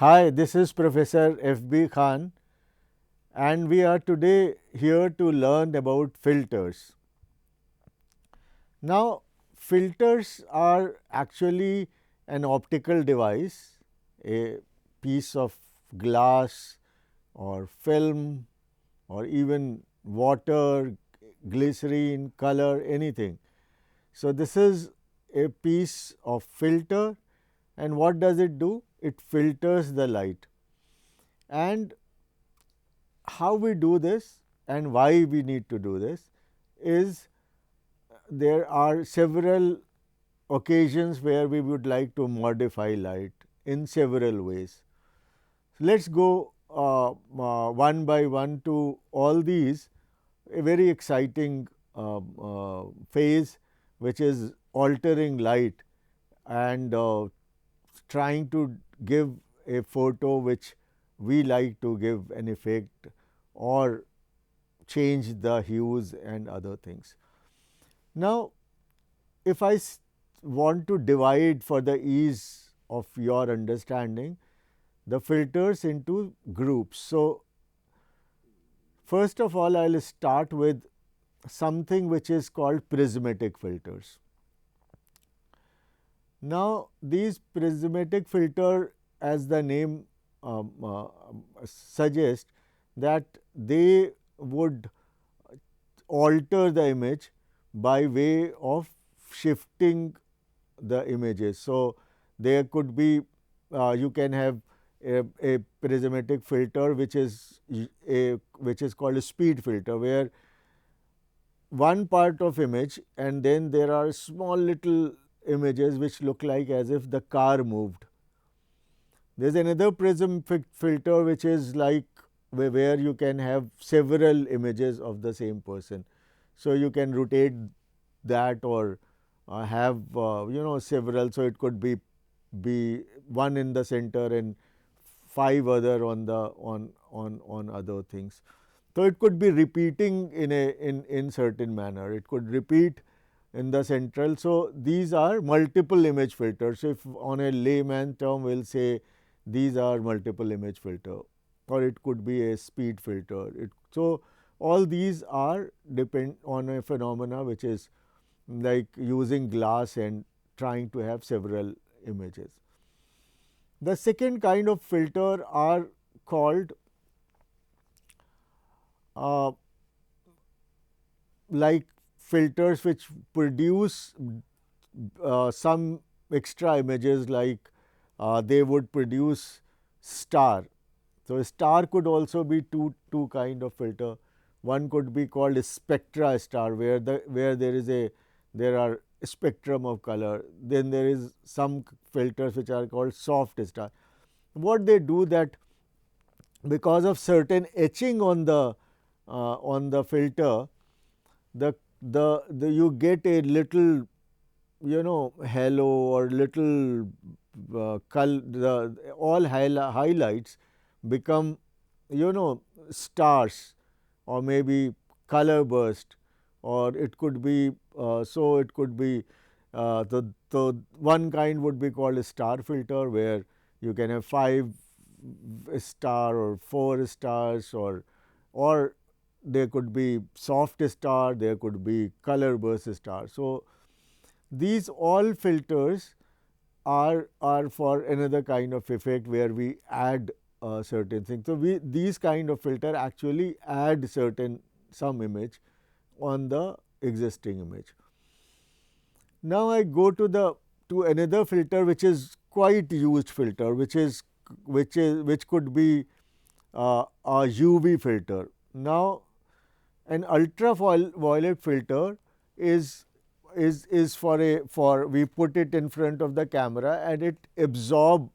Hi, this is Professor F.B. Khan, and we are today here to learn about filters. Now, filters are actually an optical device, a piece of glass or film or even water, glycerine, color, anything. So, this is a piece of filter, and what does it do? It filters the light. And how we do this and why we need to do this is there are several occasions where we would like to modify light in several ways. Let us go one by one to all these. A very exciting phase which is altering light and trying to give a photo which we like to give an effect or change the hues and other things. Now, if I want to divide for the ease of your understanding the filters into groups. So, first of all, I will start with something which is called prismatic filters. Now, these prismatic filter, as the name suggests, that they would alter the image by way of shifting the images. So, there could be you can have a prismatic filter which is called a speed filter, where one part of image and then there are small little images which look like as if the car moved. There is another prism filter which is like where you can have several images of the same person. So, you can rotate that or have several. So, it could be one in the center and 5 other on the on other things. So, it could be repeating in certain manner, it could repeat in the central. So, these are multiple image filters. If on a layman term we will say these are multiple image filter, or it could be a speed filter. So, all these are depend on a phenomena which is like using glass and trying to have several images. The second kind of filter are called like filters which produce some extra images, like they would produce star. So, star could also be two kind of filter. One could be called spectra star, where there are spectrum of color. Then there is some filters which are called soft star. What they do, that because of certain etching on the filter, the you get a little halo or little all highlights become stars, or maybe color burst, or it could be it could be the one kind would be called a star filter, where you can have 5 star or 4 stars, or there could be soft star, there could be color burst star. So, these all filters are for another kind of effect where we add certain things. So, these kind of filter actually add some image on the existing image. Now, I go to another filter which is quite used filter, which could be a UV filter. Now, an ultraviolet filter is for we put it in front of the camera and it absorb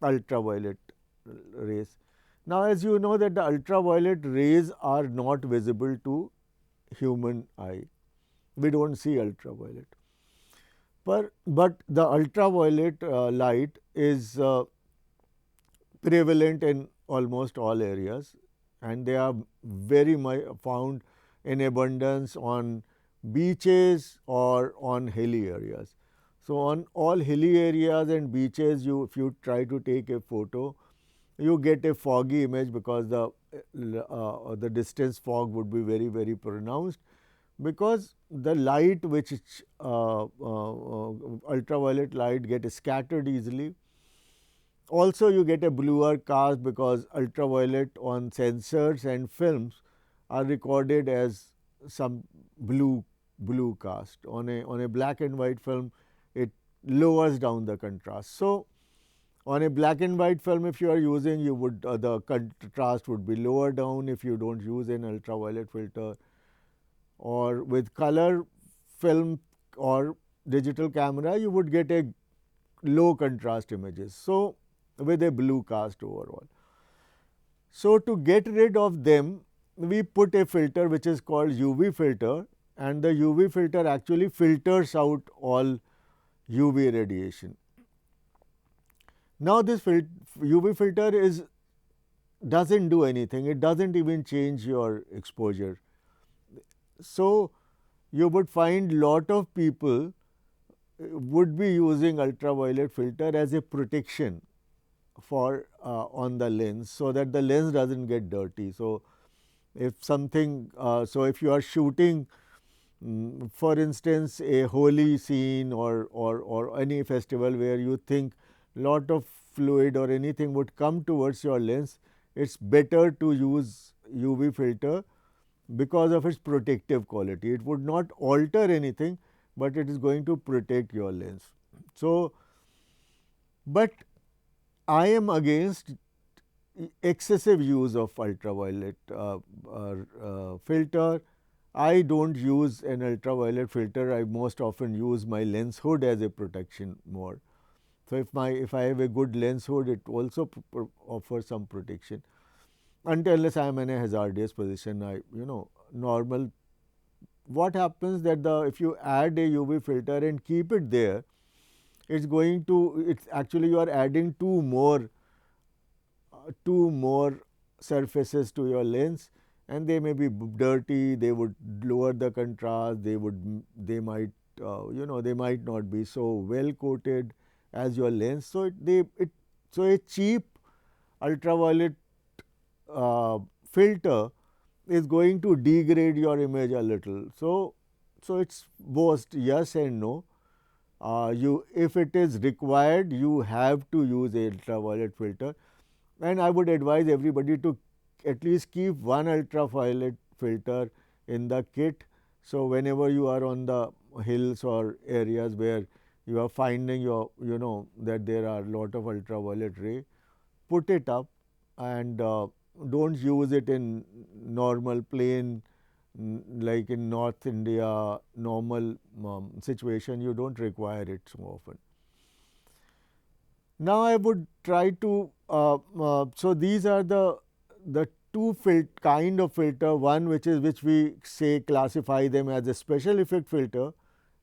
ultraviolet rays. Now, as you know that the ultraviolet rays are not visible to human eye, we do not see ultraviolet. But the ultraviolet light is prevalent in almost all areas, and they are very much found in abundance on beaches or on hilly areas. So, on all hilly areas and beaches, if you try to take a photo, you get a foggy image because the distance fog would be very pronounced, because the light which ultraviolet light get scattered easily. Also you get a bluer cast because ultraviolet on sensors and films are recorded as some blue cast. On a black and white film, it lowers down the contrast. So on a black and white film, if you are using, you would the contrast would be lower down if you don't use an ultraviolet filter. Or with color film or digital camera, you would get a low contrast images. So with a blue cast overall. So to get rid of them, we put a filter which is called UV filter, and the UV filter actually filters out all UV radiation. Now this UV filter doesn't do anything, it doesn't even change your exposure. So you would find lot of people would be using ultraviolet filter as a protection for on the lens, so that the lens doesn't get dirty. So if something, so if you are shooting, for instance, a holy scene or any festival where you think lot of fluid or anything would come towards your lens, it's better to use UV filter because of its protective quality. It would not alter anything, but it is going to protect your lens. So, but I am against excessive use of ultraviolet filter. I don't use an ultraviolet filter. I most often use my lens hood as a protection more. So if I have a good lens hood, it also offers some protection. Unless I am in a hazardous position, normal. What happens that if you add a UV filter and keep it there, it's actually you are adding two more surfaces to your lens, and they may be dirty, they would lower the contrast, they might they might not be so well coated as your lens. So so a cheap ultraviolet filter is going to degrade your image a little. So it's both yes and no. If it is required, you have to use a ultraviolet filter, and I would advise everybody to at least keep one ultraviolet filter in the kit. So whenever you are on the hills or areas where you are finding that there are lot of ultraviolet ray, put it up, and don't use it in normal plain, like in North India normal situation. You don't require it so often. Now I would try to so these are the two kind of filter, one which we say classify them as a special effect filter,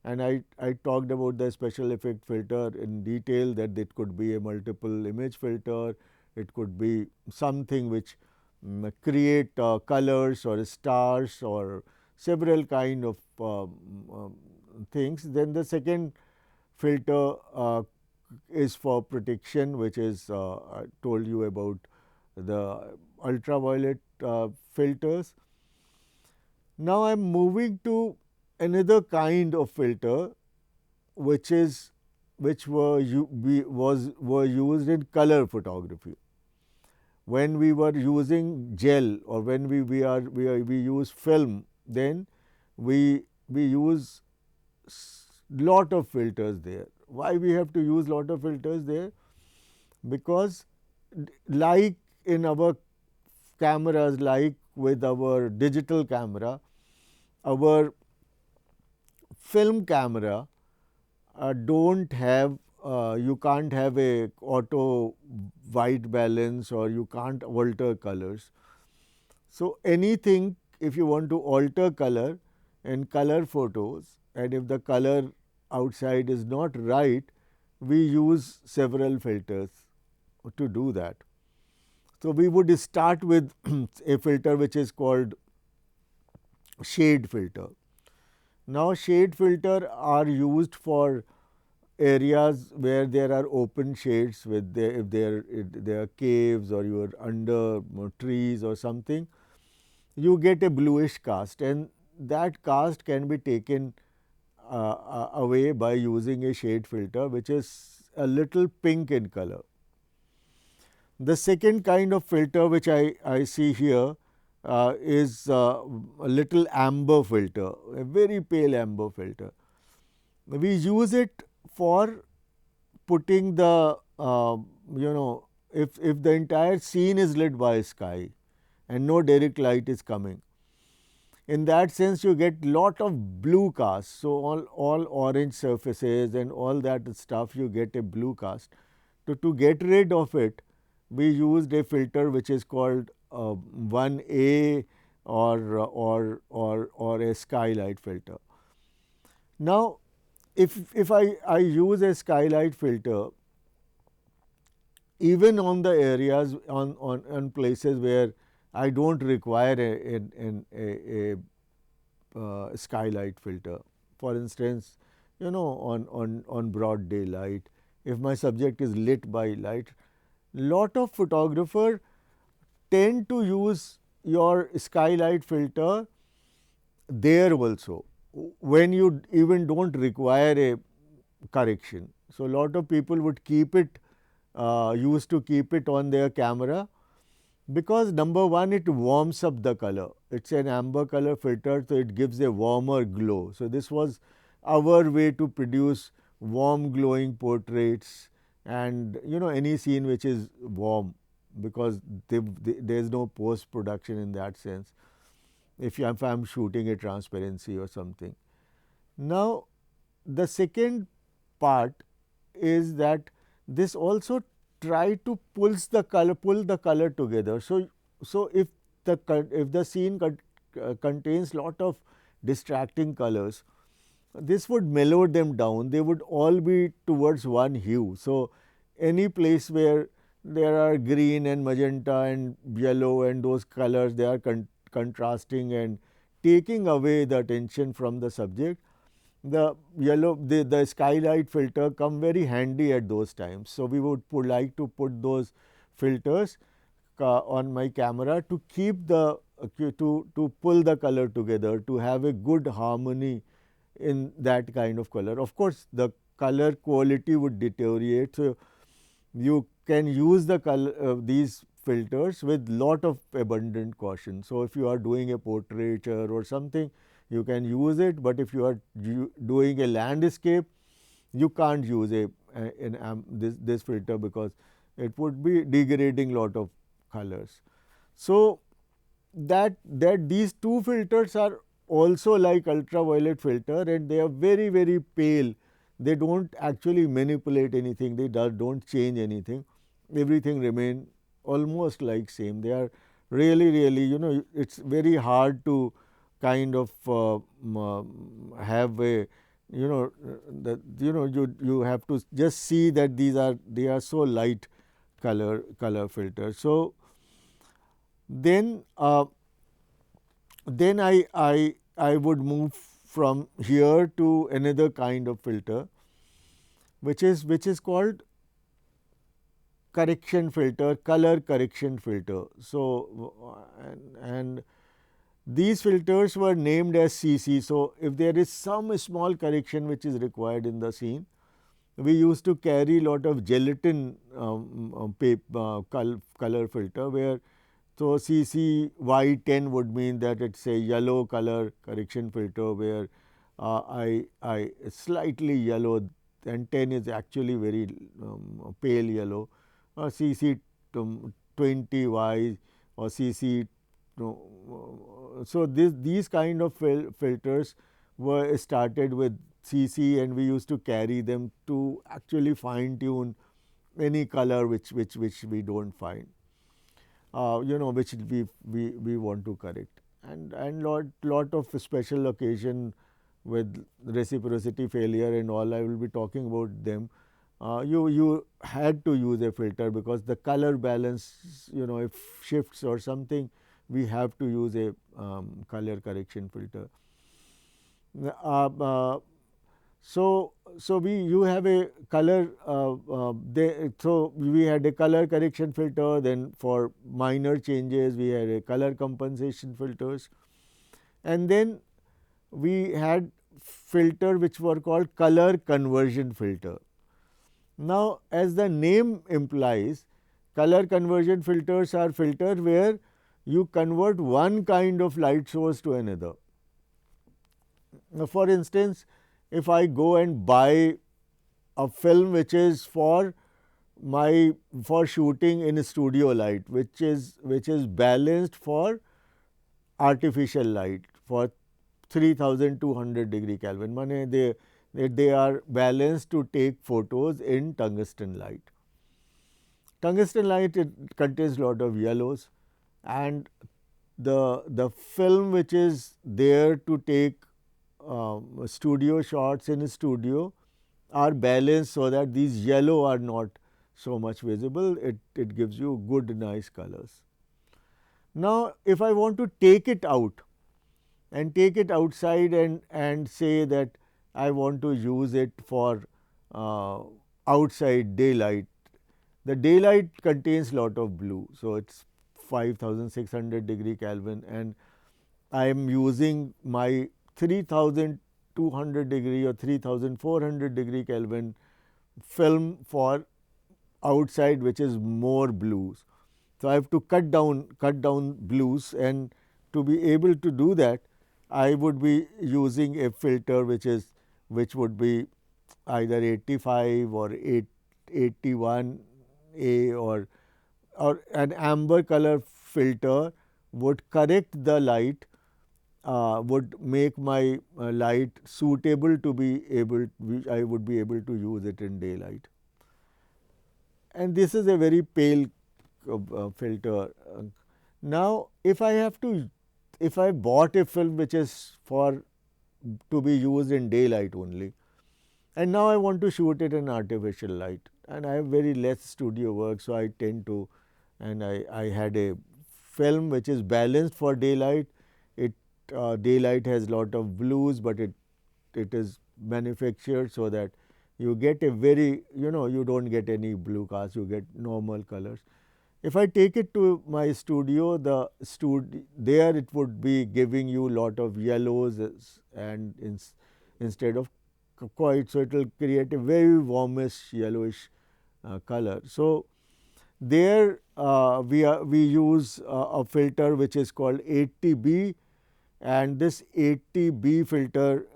and I talked about the special effect filter in detail, that it could be a multiple image filter, it could be something which create colors or stars or several kind of things. Then the second filter is for protection, which is I told you about the ultraviolet filters. Now I am moving to another kind of filter, which were used in color photography. When we were using gel, or when we use film, then we use lot of filters there. Why we have to use lot of filters there? Because like in our cameras, like with our digital camera, our film camera don't have you can't have a auto white balance, or you can't alter colors. So anything, if you want to alter color in color photos, and if the color outside is not right, we use several filters to do that. So we would start with a filter which is called shade filter. Now shade filter are used for areas where there are open shades with the, if there are caves or you are under trees or something, you get a bluish cast, and that cast can be taken away by using a shade filter which is a little pink in color. The second kind of filter which I see here is a little amber filter, a very pale amber filter. We use it for putting the if the entire scene is lit by sky and no direct light is coming, in that sense you get lot of blue cast. So, all orange surfaces and all that stuff, you get a blue cast. To get rid of it, we used a filter which is called 1A or a skylight filter. Now, if I use a skylight filter, even on the areas on places where I don't require a skylight filter. For instance, on broad daylight, if my subject is lit by light, lot of photographer tend to use your skylight filter there also, when you even don't require a correction. So, lot of people would keep it, used to keep it on their camera, because number one, it warms up the color. It is an amber color filter, so it gives a warmer glow. So, this was our way to produce warm glowing portraits, and any scene which is warm, because there is no post production in that sense, if I am shooting a transparency or something. Now, the second part is that this also try to pull the color together. So if the scene contains lot of distracting colors, this would mellow them down. They would all be towards one hue. So, any place where there are green and magenta and yellow and those colors, they are contrasting and taking away the attention from the subject, the skylight filter come very handy at those times. So, we would like to put those filters on my camera to keep the to pull the color together, to have a good harmony in that kind of color. Of course, the color quality would deteriorate. So, you can use the color these filters with lot of abundant caution. So, if you are doing a portraiture or something, you can use it, but if you are doing a landscape, you can't use this filter, because it would be degrading lot of colors. So, that these two filters are also like ultraviolet filter, and they are very pale. They don't actually manipulate anything, they don't change anything, everything remain almost like same. They are really it is very hard to kind of have a you have to just see that they are so light color filters. So, then I would move from here to another kind of filter, which is called correction filter, color correction filter. So, and these filters were named as CC. So, if there is some small correction which is required in the scene, we used to carry lot of gelatin color filter, where so CC Y10 would mean that it is a yellow color correction filter, where I slightly yellow, and 10 is actually very pale yellow, or CC 20Y or CC. So, these kind of filters were started with CC, and we used to carry them to actually fine tune any color which we do not find, which we want to correct, and lot of special occasion with reciprocity failure and all, I will be talking about them. You had to use a filter, because the color balance, if shifts or something, we have to use a color correction filter. So we you have a color so we had a color correction filter, then for minor changes we had a color compensation filters, and then we had filter which were called color conversion filter. Now, as the name implies, color conversion filters are filter where you convert one kind of light source to another. Now, for instance, if I go and buy a film which is for shooting in studio light, which is balanced for artificial light for 3200 Kelvin. Mane they are balanced to take photos in tungsten light. Tungsten light, it contains lot of yellows, and the film which is there to take studio shots in a studio are balanced so that these yellow are not so much visible. It gives you good nice colors. Now, if I want to take it out and take it outside and say that I want to use it for outside daylight. The daylight contains lot of blue, so it's 5600 Kelvin, and I am using my 3200 or 3400 Kelvin film for outside, which is more blues. So I have to cut down blues, and to be able to do that, I would be using a filter which would be either 85 or 81 A, or an amber color filter would correct the light, would make my light suitable to be able, I would be able to use it in daylight. And this is a very pale filter. Now, if I bought a film which is for to be used in daylight only, and now I want to shoot it in artificial light, and I have very less studio work, so I tend to, and I had a film which is balanced for daylight. It daylight has lot of blues, but it is manufactured so that you get a very, you don't get any blue cast, you get normal colors. If I take it to my studio, there it would be giving you lot of yellows, and instead of quite, so it will create a very warmish yellowish color. So there we use a filter which is called 80B, and this 80B filter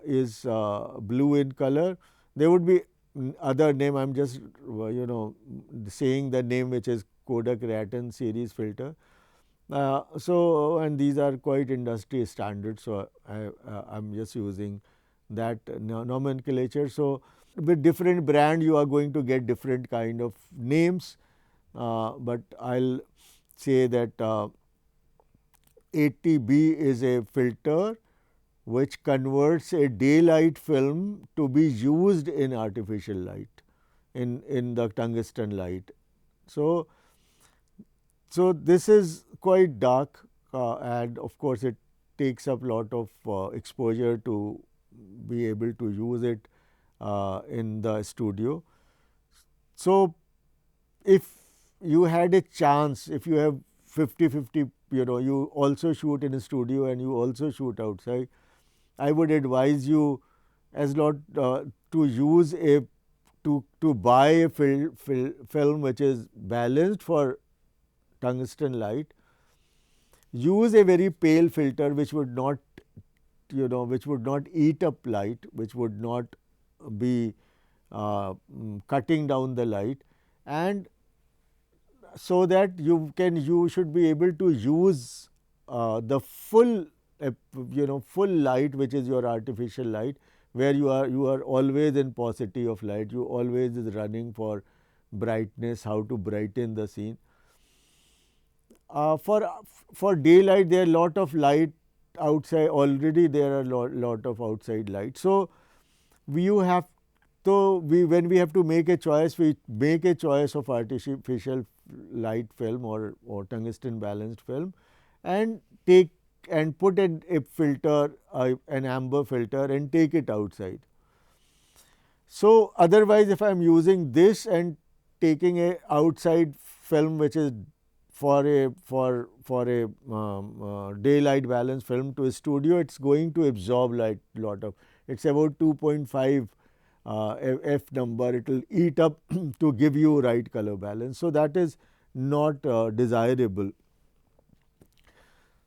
is blue in color. There would be other name, I am just saying the name, which is Kodak Raton series filter. So, and these are quite industry standard, so I am just using that nomenclature. So, with different brand you are going to get different kind of names, but I will say that 80B is a filter which converts a daylight film to be used in artificial light, in the tungsten light. So this is quite dark, and of course it takes up lot of exposure to be able to use it in the studio. So if you had a chance, if you have 50-50, you also shoot in a studio and you also shoot outside, I would advise you as lot to use to buy a film which is balanced for tungsten light. Use a very pale filter which would not, which would not eat up light, which would not be cutting down the light, and so that you should be able to use the full full light, which is your artificial light, where you are always in paucity of light, you always is running for brightness, how to brighten the scene. For daylight, there are lot of light outside already. There are lot of outside light. So you have when we have to make a choice, we make a choice of artificial light film or tungsten balanced film, and take and put a filter, an amber filter, and take it outside. So, otherwise if I am using this and taking a outside film which is for a daylight balance film to a studio, it's going to absorb light lot of, it's about 2.5 f number, it will eat up to give you right color balance. So, that is not desirable.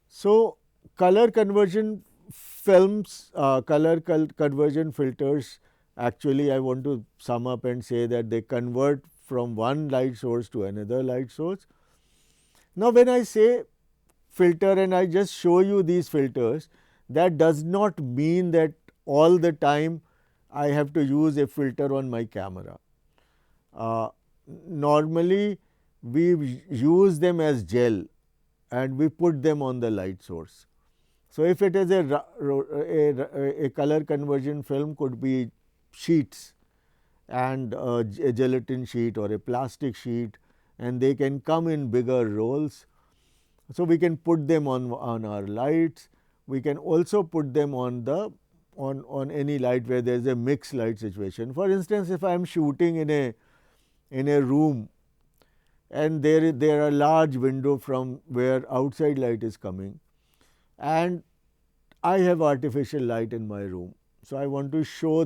So, color conversion films, conversion filters, actually I want to sum up and say that they convert from one light source to another light source. Now, when I say filter and I just show you these filters, that does not mean that all the time I have to use a filter on my camera. Uh, Normally we use them as gel and we put them on the light source. So, if it is a color conversion film, could be sheets and a gelatin sheet or a plastic sheet, and they can come in bigger rolls. So, we can put them on our lights. We can also put them on the on any light where there is a mixed light situation. For instance, if I am shooting in a room and there are large window from where outside light is coming, and I have artificial light in my room. So, I want to show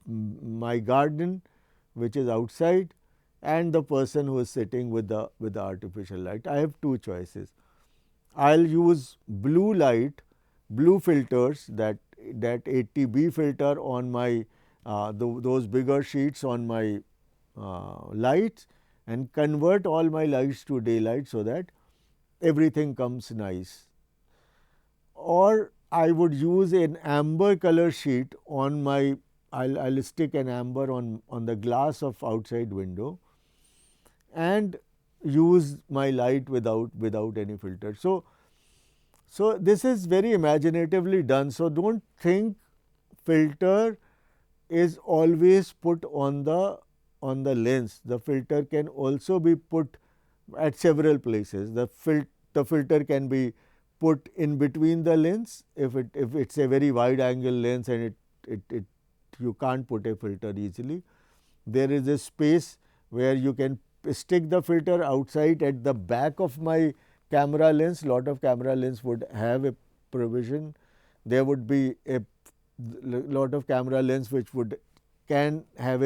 my garden which is outside and the person who is sitting with the artificial light. I have two choices. I will use blue light, blue filters, that 80B filter on my those bigger sheets on my lights, and convert all my lights to daylight, so that everything comes nice. Or I would use an amber color sheet on my, I'll stick an amber on the glass of outside window and use my light without any filter. So, this is very imaginatively done. So, do not think filter is always put on the lens. The filter can also be put at several places. The filter can be put in between the lens, if it's a very wide angle lens and it you can't put a filter easily. There is a space where you can stick the filter outside at the back of my camera lens. Lot of camera lens would have a provision. There would be a lot of camera lens which can have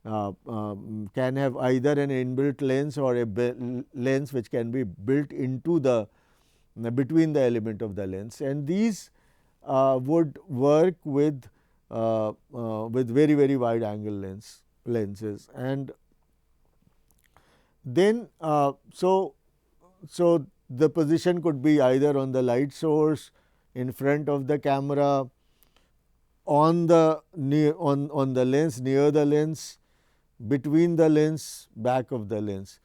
either an inbuilt lens or a lens which can be built into the between the element of the lens, and these would work with very wide angle lenses. And then so the position could be either on the light source, in front of the camera, on the on the lens, near the lens, between the lens, back of the lens,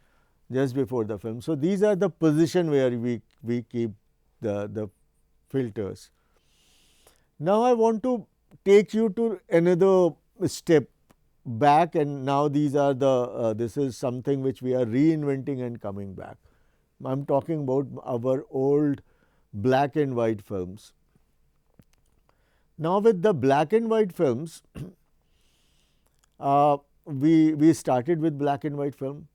just before the film. So, these are the position where we keep the filters. Now, I want to take you to another step back, and now these are this is something which we are reinventing and coming back. I am talking about our old black and white films. Now, with the black and white films, we started with black and white film,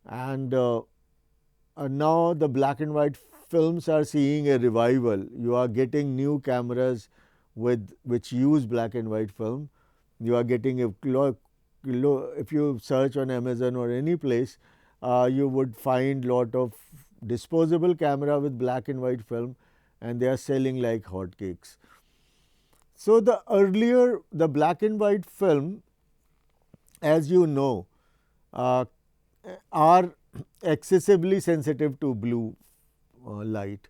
and now the black and white films are seeing a revival. You are getting new cameras which use black and white film. You are getting if you search on Amazon or any place, you would find lot of disposable camera with black and white film, and they are selling like hotcakes. So, the black and white film, as you know, are excessively sensitive to blue light.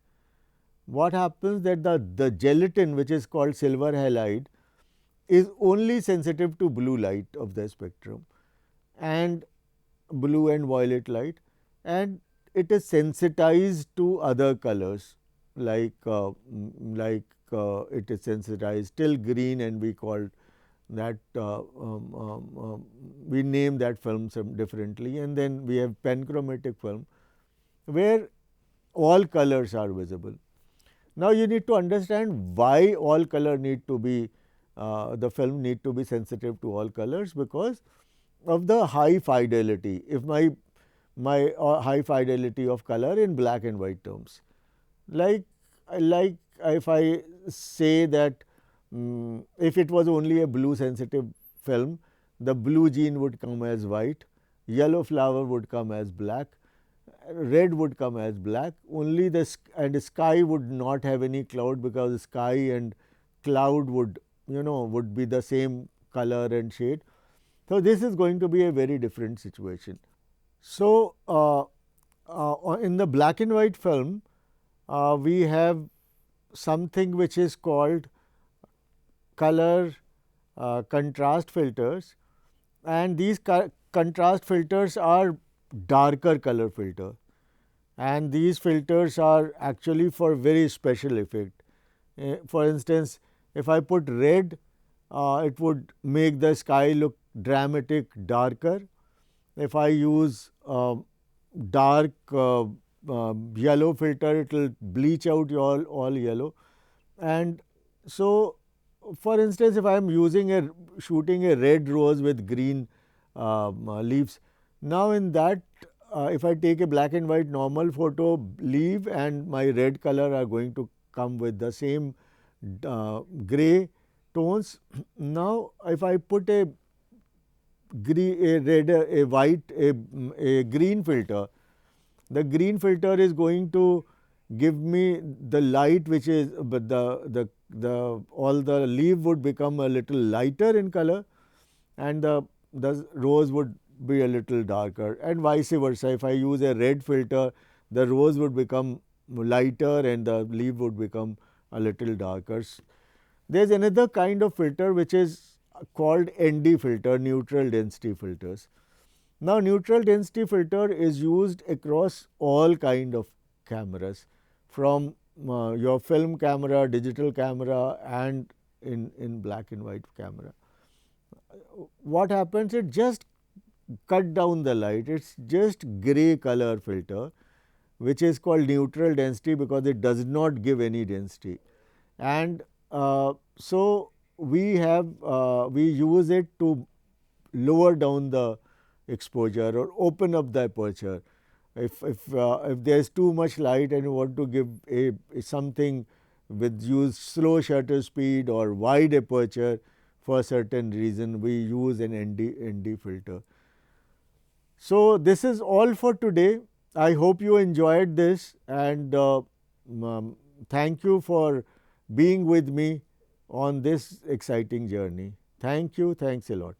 What happens that the gelatin, which is called silver halide, is only sensitive to blue light of the spectrum, and blue and violet light, and it is sensitized to other colors like it is sensitized till green, and we called that we name that film some differently. And then we have panchromatic film where all colors are visible. Now, you need to understand why all color need to be the film need to be sensitive to all colors because of the high fidelity. If my high fidelity of color in black and white terms, like like if I say that if it was only a blue sensitive film, the blue gene would come as white, yellow flower would come as black, red would come as black, only and sky would not have any cloud because sky and cloud would would be the same color and shade. So, this is going to be a very different situation. So, in the black and white film, we have something which is called color contrast filters, and these contrast filters are darker color filter, and these filters are actually for very special effect. For instance, if I put red, it would make the sky look dramatic darker. If I use dark yellow filter, it will bleach out all yellow. And so, for instance, if I am shooting a red rose with green leaves, now in that if I take a black and white normal photo, leaf and my red color are going to come with the same gray tones. Now, if I put a red, a white, a green filter, the green filter is going to give me the light which is, but the all the leaf would become a little lighter in color and the rose would be a little darker, and vice versa. If I use a red filter, the rose would become lighter and the leaf would become a little darker. There is another kind of filter which is called ND filter, neutral density filters. Now, neutral density filter is used across all kind of cameras, from your film camera, digital camera and in black and white camera. What happens? It just cut down the light. It is just gray color filter, which is called neutral density because it does not give any density. And so, we use it to lower down the exposure or open up the aperture. If there is too much light and you want to give a something with use slow shutter speed or wide aperture for a certain reason, we use an ND filter. So, this is all for today. I hope you enjoyed this, and thank you for being with me on this exciting journey. Thank you. Thanks a lot.